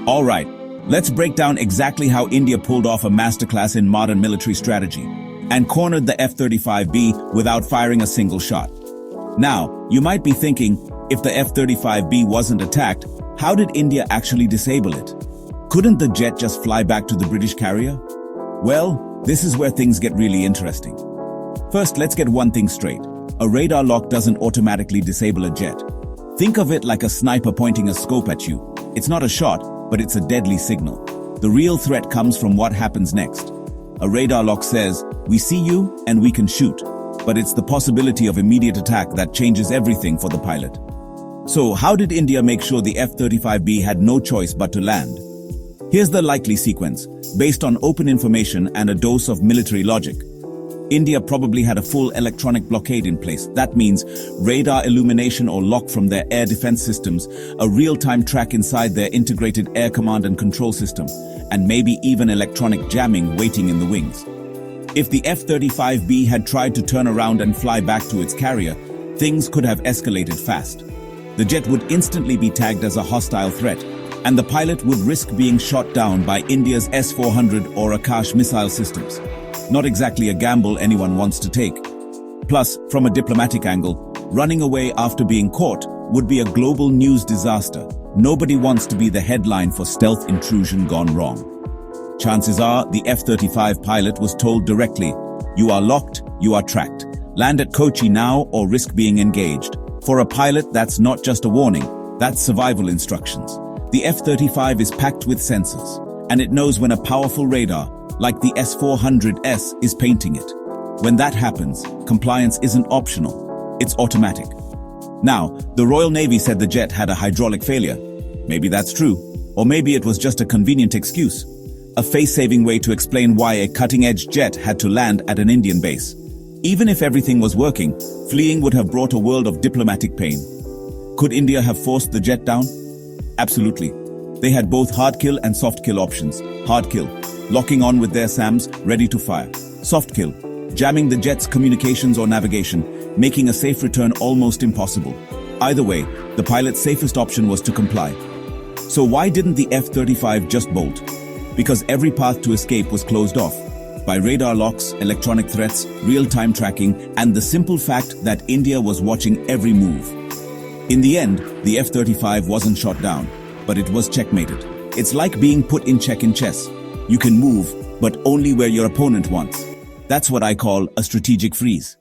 All right, let's break down exactly how India pulled off a masterclass in modern military strategy and cornered the F-35B without firing a single shot. Now, you might be thinking, if the F-35B wasn't attacked, how did India actually disable it? Couldn't the jet just fly back to the British carrier? Well, this is where things get really interesting. First, let's get one thing straight. A radar lock doesn't automatically disable a jet. Think of it like a sniper pointing a scope at you. It's not a shot, but it's a deadly signal. The real threat comes from what happens next. A radar lock says, we see you and we can shoot. But it's the possibility of immediate attack that changes everything for the pilot. So how did India make sure the F-35B had no choice but to land? Here's the likely sequence, based on open information and a dose of military logic. India probably had a full electronic blockade in place. That means radar illumination or lock from their air defense systems, a real-time track inside their integrated air command and control system, and maybe even electronic jamming waiting in the wings. If the F-35B had tried to turn around and fly back to its carrier, things could have escalated fast. The jet would instantly be tagged as a hostile threat, and the pilot would risk being shot down by India's S-400 or Akash missile systems. Not exactly a gamble anyone wants to take. Plus, from a diplomatic angle, running away after being caught would be a global news disaster. Nobody wants to be the headline for stealth intrusion gone wrong. Chances are the F-35 pilot was told directly, you are locked, you are tracked. Land at Kochi now or risk being engaged. For a pilot, that's not just a warning, that's survival instructions. The F-35 is packed with sensors, and it knows when a powerful radar, like the S-400S, is painting it. When that happens, compliance isn't optional, it's automatic. Now, the Royal Navy said the jet had a hydraulic failure. Maybe that's true, or maybe it was just a convenient excuse. A face-saving way to explain why a cutting-edge jet had to land at an Indian base. Even if everything was working, fleeing would have brought a world of diplomatic pain. Could India have forced the jet down? Absolutely. They had both hard kill and soft kill options. Hard kill, locking on with their SAMs, ready to fire. Soft kill, jamming the jet's communications or navigation, making a safe return almost impossible. Either way, the pilot's safest option was to comply. So why didn't the F-35 just bolt? Because every path to escape was closed off by radar locks, electronic threats, real-time tracking, and the simple fact that India was watching every move. In the end, the F-35 wasn't shot down, but it was checkmated. It's like being put in check in chess. You can move, but only where your opponent wants. That's what I call a strategic freeze.